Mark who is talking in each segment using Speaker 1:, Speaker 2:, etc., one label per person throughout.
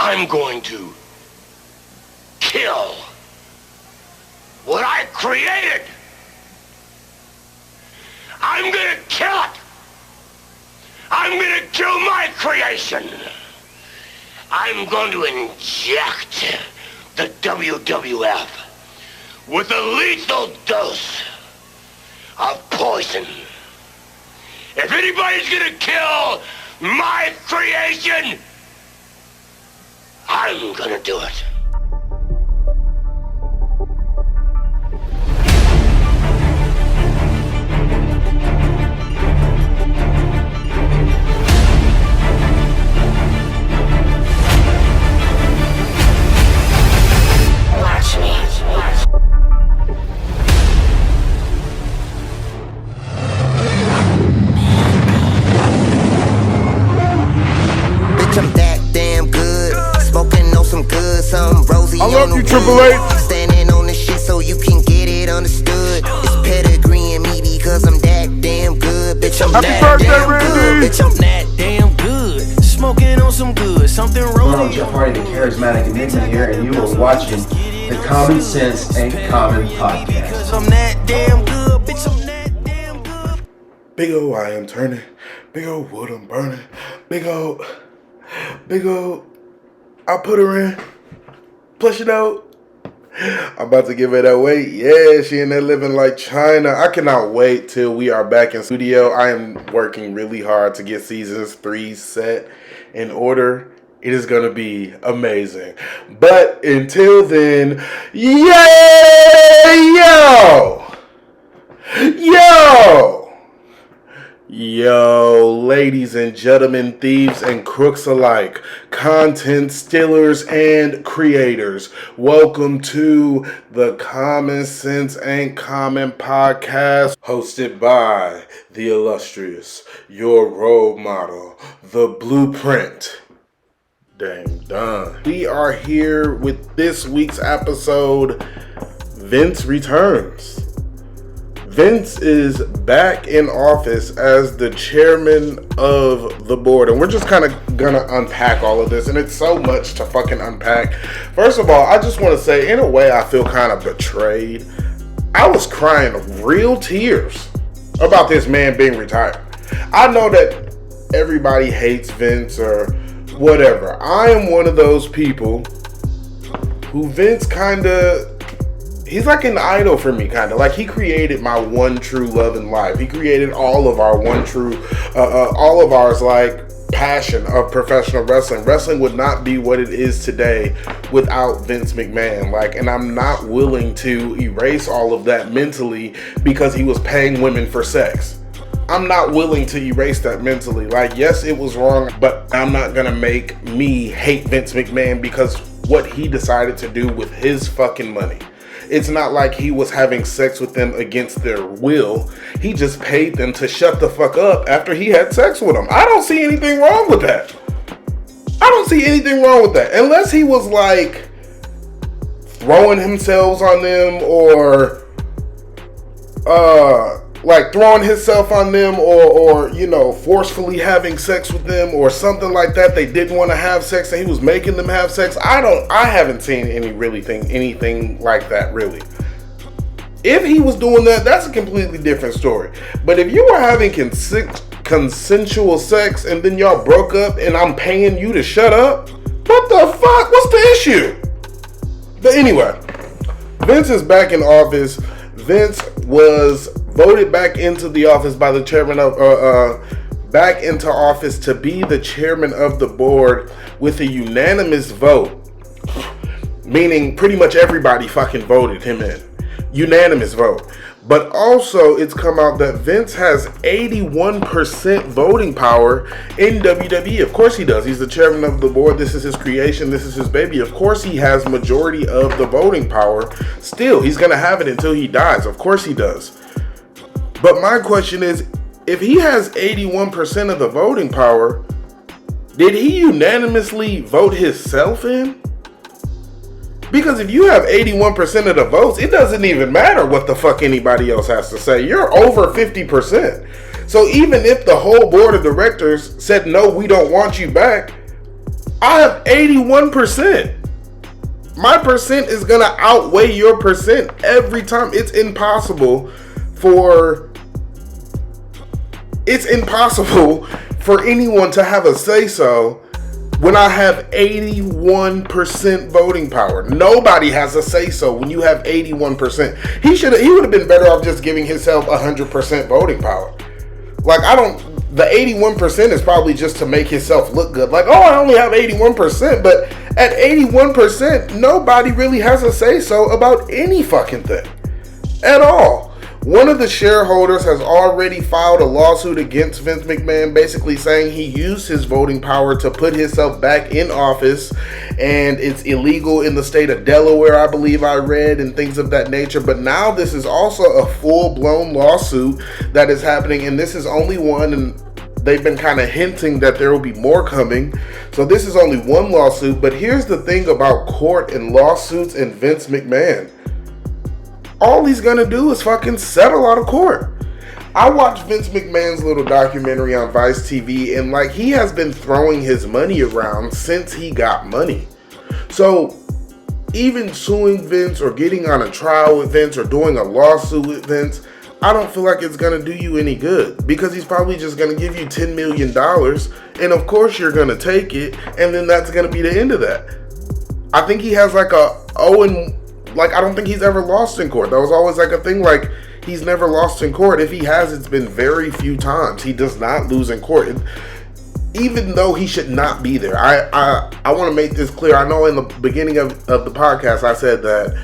Speaker 1: I'm going to kill what I created. I'm gonna kill it. I'm gonna kill my creation. I'm going to inject the WWF with a lethal dose of poison. If anybody's gonna kill my creation, I'm gonna do it.
Speaker 2: I love you, Triple H.
Speaker 3: Standing on the shit so you can get it understood. It's pedigree in me because I'm that damn good. Bitch, I'm
Speaker 2: Happy
Speaker 3: that
Speaker 2: birthday,
Speaker 3: damn
Speaker 2: Randy.
Speaker 3: good. Bitch, I'm that damn good. Smoking on some good, something rolling.
Speaker 4: Hello, Jeff Hardy, the charismatic enigma here, and you are watching the Common Sense Ain't Common podcast.
Speaker 3: Because I'm that damn good. Bitch, I'm that damn good.
Speaker 2: Big ol' I am turning. Big ol' wood I'm burning. Big ol', I put her in. Push it out. I'm about to give her that weight. Yeah, she in there living like China. I cannot wait till we are back in studio. I am working really hard to get seasons 3 set in order. It is going to be amazing. But until then, Yo, ladies and gentlemen, thieves and crooks alike, content stealers and creators, welcome to the Common Sense Ain't Common podcast, hosted by the illustrious, your role model, the blueprint, Dame Don. We are here with this week's episode. Vince returns. Vince is back in office as the chairman of the board, and we're just kind of gonna unpack all of this, and it's so much to fucking unpack. First of all, I just want to say, in a way, I feel kind of betrayed. I was crying real tears about this man being retired. I know that everybody hates Vince or whatever. I am one of those people who Vince he's like an idol for me, kind of. Like, he created my one true love in life. He created all of our like, passion of professional wrestling. Wrestling would not be what it is today without Vince McMahon. Like, and I'm not willing to erase all of that mentally because he was paying women for sex. I'm not willing to erase that mentally. Like, yes, it was wrong, but I'm not gonna make me hate Vince McMahon because what he decided to do with his fucking money. It's not like he was having sex with them against their will. He just paid them to shut the fuck up after he had sex with them. I don't see anything wrong with that. Unless he was like throwing himself on them or like throwing himself on them or you know, forcefully having sex with them or something like that. They didn't want to have sex and he was making them have sex. I haven't seen anything like that, really. If he was doing that, that's a completely different story. But if you were having consensual sex and then y'all broke up and I'm paying you to shut up, what the fuck? What's the issue? But anyway, Vince is back in office. Vince was voted back into the office by the chairman of back into office to be the chairman of the board with a unanimous vote, meaning pretty much everybody fucking voted him in. Unanimous vote. But also, it's come out that Vince has 81% voting power in WWE. Of course he does. He's the chairman of the board. This is his creation. This is his baby. Of course he has majority of the voting power. Still, he's going to have it until he dies. Of course he does. But my question is, if he has 81% of the voting power, did he unanimously vote himself in? Because if you have 81% of the votes, it doesn't even matter what the fuck anybody else has to say. You're over 50%. So even if the whole board of directors said, no, we don't want you back, I have 81%. My percent is going to outweigh your percent every time. It's impossible for anyone to have a say-so when I have 81% voting power. Nobody has a say-so when you have 81%. He would have been better off just giving himself 100% voting power. Like, the 81% is probably just to make himself look good. Like, oh, I only have 81%, but at 81%, nobody really has a say-so about any fucking thing at all. One of the shareholders has already filed a lawsuit against Vince McMahon, basically saying he used his voting power to put himself back in office, and it's illegal in the state of Delaware, I believe I read, and things of that nature. But now this is also a full-blown lawsuit that is happening, and this is only one, and they've been kind of hinting that there will be more coming. So this is only one lawsuit, but here's the thing about court and lawsuits and Vince McMahon. All he's gonna do is fucking settle out of court. I watched Vince McMahon's little documentary on Vice TV, and like, he has been throwing his money around since he got money. So even suing Vince or getting on a trial with Vince or doing a lawsuit with Vince, I don't feel like it's gonna do you any good, because he's probably just gonna give you $10 million, and of course you're gonna take it, and then that's gonna be the end of that. I think he has like I don't think he's ever lost in court. That was always like a thing, like, he's never lost in court. If he has, it's been very few times. He does not lose in court, even though he should not be there. I want to make this clear. I know in the beginning of the podcast I said that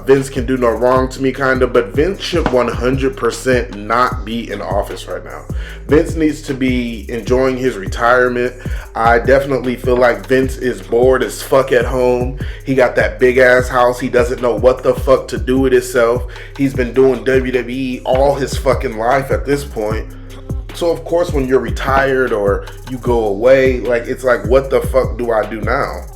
Speaker 2: Vince can do no wrong to me, kind of, but Vince should 100% not be in office right now. Vince needs to be enjoying his retirement. I definitely feel like Vince is bored as fuck at home. He got that big ass house. He doesn't know what the fuck to do with himself. He's been doing WWE all his fucking life at this point. So of course when you're retired or you go away, like, it's like, what the fuck do I do now?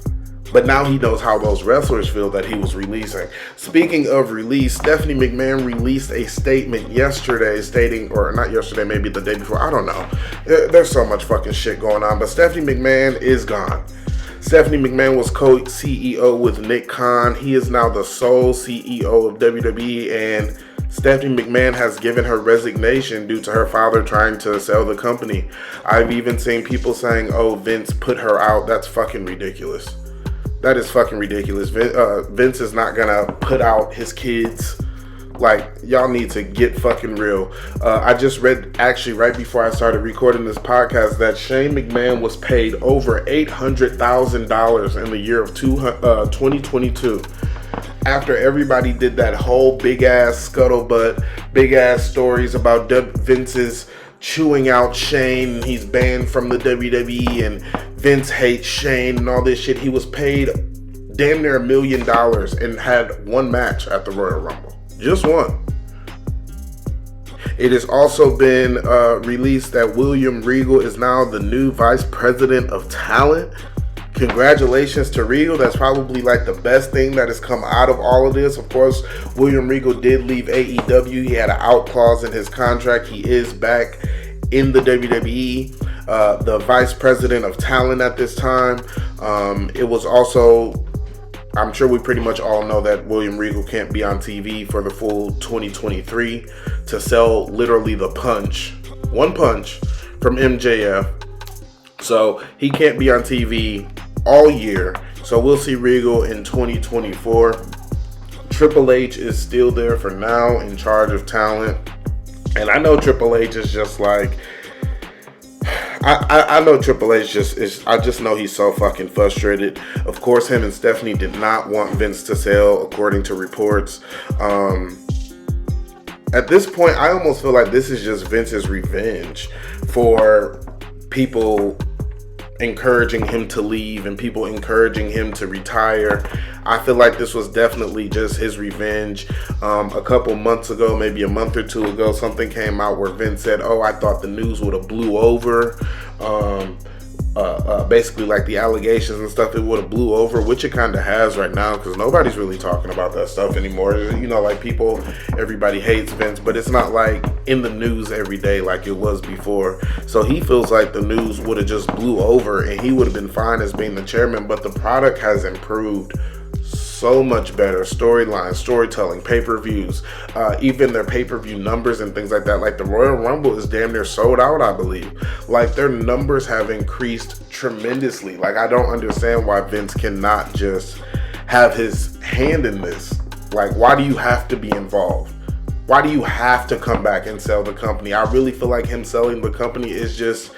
Speaker 2: But now he knows how those wrestlers feel that he was releasing. Speaking of release, Stephanie McMahon released a statement yesterday stating, or not yesterday, maybe the day before, I don't know. There's so much fucking shit going on, but Stephanie McMahon is gone. Stephanie McMahon was co-CEO with Nick Khan. He is now the sole CEO of WWE, and Stephanie McMahon has given her resignation due to her father trying to sell the company. I've even seen people saying, oh, Vince put her out. That's fucking ridiculous. That is fucking ridiculous. Vince is not gonna put out his kids. Like, y'all need to get fucking real. I just read, actually, right before I started recording this podcast, that Shane McMahon was paid over $800,000 in the year of 2022. After everybody did that whole big-ass scuttlebutt, big-ass stories about Vince's chewing out Shane, and he's banned from the WWE, and Vince hates Shane and all this shit. He was paid damn near $1 million and had one match at the Royal Rumble. Just one. It has also been released that William Regal is now the new Vice President of Talent. Congratulations to Regal. That's probably like the best thing that has come out of all of this. Of course, William Regal did leave AEW. He had an out clause in his contract. He is back in the WWE, the Vice President of Talent at this time. It was also, I'm sure we pretty much all know that William Regal can't be on TV for the full 2023 to sell literally the punch, one punch from MJF. So he can't be on TV all year. So we'll see Regal in 2024. Triple H is still there for now, in charge of talent. And I know Triple H is just like, I know Triple H I just know he's so fucking frustrated. Of course, him and Stephanie did not want Vince to sell, according to reports. At this point, I almost feel like this is just Vince's revenge for people encouraging him to leave and people encouraging him to retire. I feel like this was definitely just his revenge. A couple months ago, maybe a month or two ago, something came out where Vince said, oh, I thought the news would have blew over basically like the allegations and stuff, it would have blew over, which it kind of has right now, because nobody's really talking about that stuff anymore. You know, like everybody hates Vince, but it's not like in the news every day like it was before. So he feels like the news would have just blew over and he would have been fine as being the chairman, but the product has improved so much better. Storyline, storytelling, pay-per-views, even their pay-per-view numbers and things like that. Like the Royal Rumble is damn near sold out, I believe. Like their numbers have increased tremendously. Like I don't understand why Vince cannot just have his hand in this. Like, why do you have to be involved? Why do you have to come back and sell the company? I really feel like him selling the company is just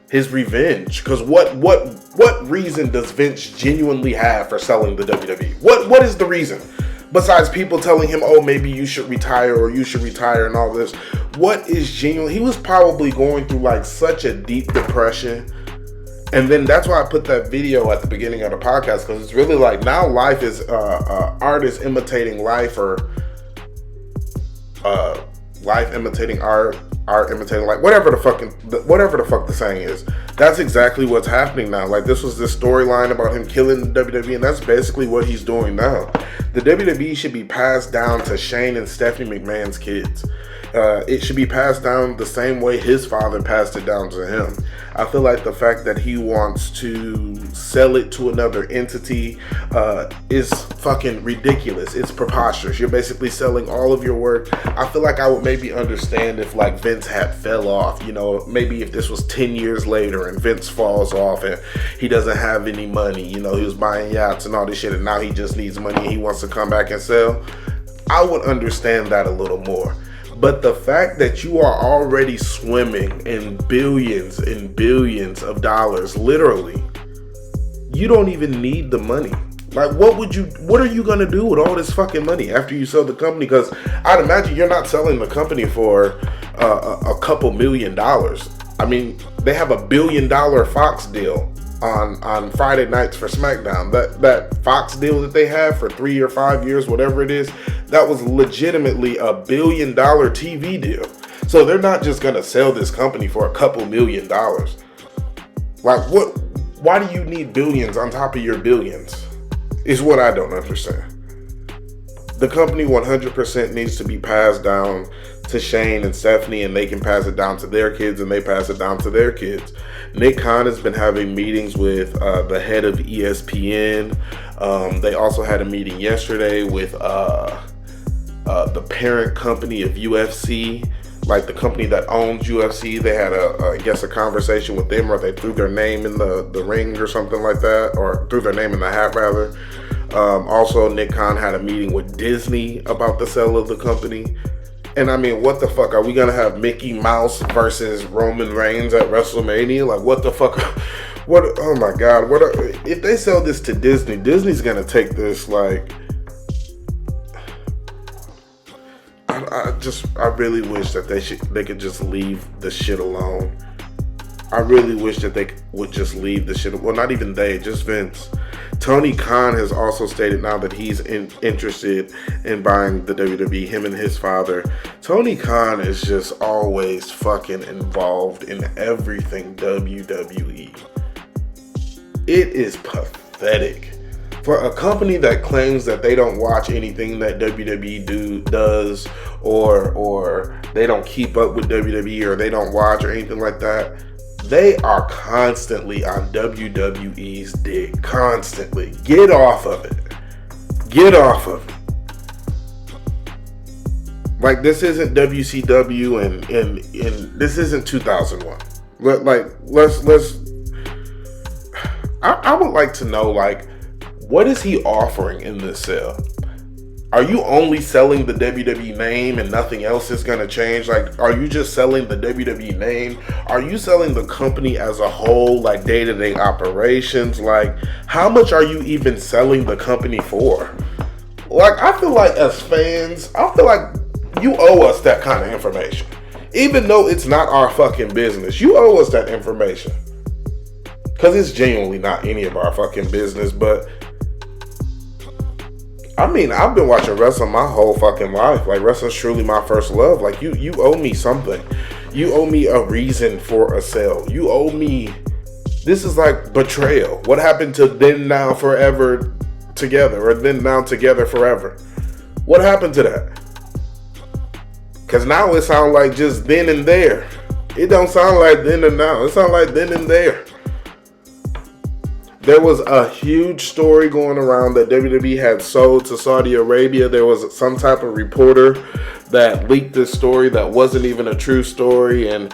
Speaker 2: his revenge. Because what reason does Vince genuinely have for selling the WWE? What is the reason? Besides people telling him, oh, maybe you should retire or you should retire and all this. What is genuine? He was probably going through like such a deep depression. And then that's why I put that video at the beginning of the podcast, because it's really like now life is art is imitating life, or life imitating art imitating life, whatever the fuck the saying is. That's exactly what's happening now. Like this was the storyline about him killing the WWE, and that's basically what he's doing now. The WWE should be passed down to Shane and Stephanie McMahon's kids. It should be passed down the same way his father passed it down to him. I feel like the fact that he wants to sell it to another entity is fucking ridiculous. It's preposterous. You're basically selling all of your work. I feel like I would maybe understand if like Vince had fell off, you know, maybe if this was 10 years later and Vince falls off and he doesn't have any money, you know, he was buying yachts and all this shit and now he just needs money and he wants to come back and sell. I would understand that a little more. But the fact that you are already swimming in billions and billions of dollars, literally, you don't even need the money. Like, what are you going to do with all this fucking money after you sell the company? Because I'd imagine you're not selling the company for a couple $1 million. I mean, they have $1 billion Fox deal on Friday nights for SmackDown. That Fox deal that they have for 3 or 5 years, whatever it is, that was legitimately $1 billion TV deal. So they're not just gonna sell this company for a couple $1 million. Like, why do you need billions on top of your billions? Is what I don't understand. The company 100% needs to be passed down to Shane and Stephanie, and they can pass it down to their kids, and they pass it down to their kids. Nick Khan has been having meetings with the head of ESPN. They also had a meeting yesterday with the parent company of UFC, like the company that owns UFC. They had a conversation with them, or they threw their name in the ring or something like that, or threw their name in the hat rather. Also, Nick Khan had a meeting with Disney about the sale of the company. And I mean, what the fuck? Are we going to have Mickey Mouse versus Roman Reigns at WrestleMania? Like, what the fuck? Oh my God. If they sell this to Disney, Disney's going to take this like... I really wish that they could just leave the shit alone. I really wish that they would just leave the shit. Well, not even they, just Vince. Tony Khan has also stated now that he's interested in buying the WWE, him and his father. Tony Khan is just always fucking involved in everything WWE. It is pathetic. For a company that claims that they don't watch anything that WWE does, or they don't keep up with WWE, or they don't watch or anything like that, they are constantly on WWE's dick. Constantly. Get off of it. Get off of it. Like, this isn't WCW and this isn't 2001. I would like to know, like, what is he offering in this sale? Are you only selling the WWE name and nothing else is going to change? Like, are you just selling the WWE name? Are you selling the company as a whole, like day-to-day operations? Like, how much are you even selling the company for? Like, I feel like as fans, I feel like you owe us that kind of information. Even though it's not our fucking business, you owe us that information. Because it's genuinely not any of our fucking business, but... I mean, I've been watching wrestling my whole fucking life. Like, wrestling's truly my first love. Like, you owe me something. You owe me a reason for a sale. You owe me This is like betrayal. What happened to then, now, forever together, or then, now, together, forever? What happened to that? Because now it sounds like just then and there. It don't sound like then and now. It sounds like then and there. There was a huge story going around that WWE had sold to Saudi Arabia. There was some type of reporter that leaked this story that wasn't even a true story. And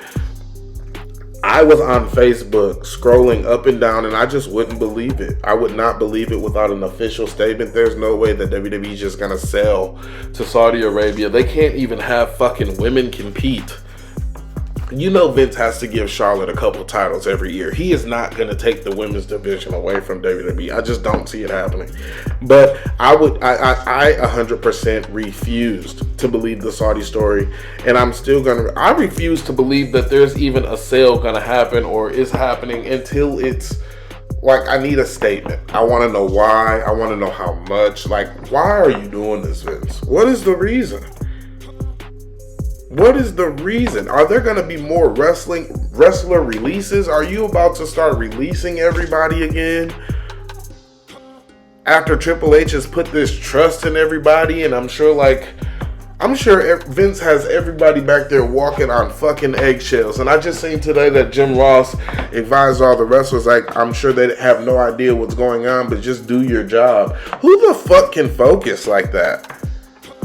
Speaker 2: I was on Facebook scrolling up and down, and I just wouldn't believe it. I would not believe it without an official statement. There's no way that WWE is just going to sell to Saudi Arabia. They can't even have fucking women compete. You know Vince has to give Charlotte a couple titles every year. He is not going to take the women's division away from WWE. I just don't see it happening. But I 100% refused to believe the Saudi story. And I'm still going to, I refuse to believe that there's even a sale going to happen or is happening until it's like, I need a statement. I want to know why. I want to know how much. Like, why are you doing this, Vince? What is the reason? What is the reason? Are there going to be more wrestler releases? Are you about to start releasing everybody again? After Triple H has put this trust in everybody, and I'm sure Vince has everybody back there walking on fucking eggshells. And I just seen today that Jim Ross advised all the wrestlers, like, I'm sure they have no idea what's going on, but just do your job. Who the fuck can focus like that?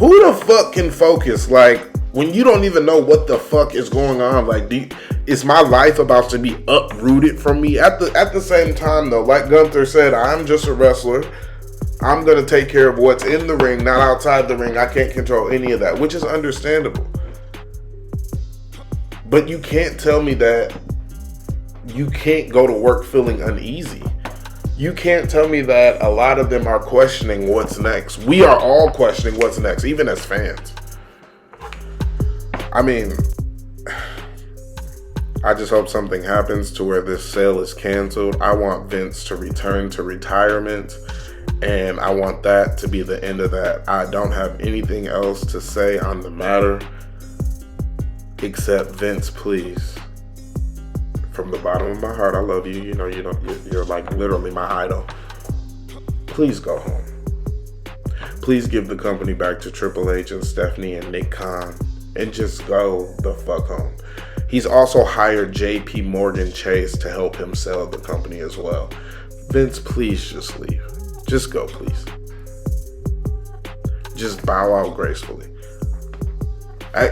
Speaker 2: Who the fuck can focus like, when you don't even know what the fuck is going on? Like, is my life about to be uprooted from me? At the same time, though, like Gunther said, I'm just a wrestler. I'm going to take care of what's in the ring, not outside the ring. I can't control any of that, which is understandable. But you can't tell me that you can't go to work feeling uneasy. You can't tell me that a lot of them are questioning what's next. We are all questioning what's next, even as fans. I mean, I just hope something happens to where this sale is canceled. I want Vince to return to retirement, and I want that to be the end of that. I don't have anything else to say on the matter, except Vince, please. From the bottom of my heart, I love you. You know, you're like literally my idol. Please go home. Please give the company back to Triple H and Stephanie and Nick Khan. And just go the fuck home. He's also hired J.P. Morgan Chase to help him sell the company as well. Vince, please just leave. Just go, please. Just bow out gracefully.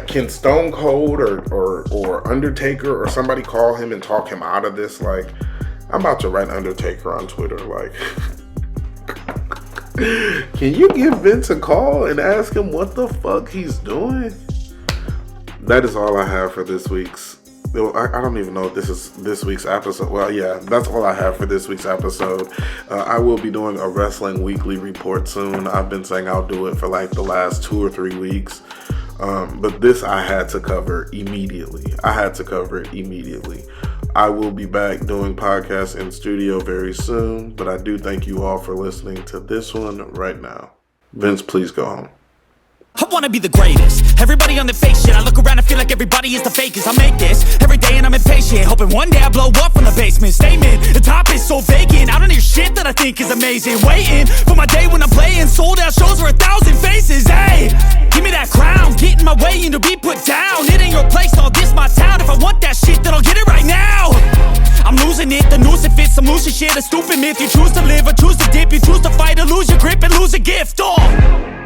Speaker 2: Can Stone Cold or Undertaker or somebody call him and talk him out of this? Like, I'm about to write Undertaker on Twitter. Like, can you give Vince a call and ask him what the fuck he's doing? That is all I have for this week's. I don't even know if this is this week's episode. Well, yeah, that's all I have for this week's episode. I will be doing a wrestling weekly report soon. I've been saying I'll do it for like the last 2 or 3 weeks. But this I had to cover immediately. I will be back doing podcasts in studio very soon. But I do thank you all for listening to this one right now. Vince, please go home.
Speaker 5: I wanna be the greatest. Everybody on the fake shit. I look around and feel like everybody is the fakest. I make this every day and I'm impatient, hoping one day I blow up from the basement. Statement, the top is so vacant. I don't hear shit that I think is amazing. Waiting for my day when I'm playing sold out shows for 1,000 faces. Hey, give me that crown, get in my way and to be put down. It ain't your place, all this my town. If I want that shit, then I'll get it right now. I'm losing it, the noose it fits. I'm losing shit, a stupid myth. You choose to live or choose to dip. You choose to fight or lose your grip and lose a gift. Oh.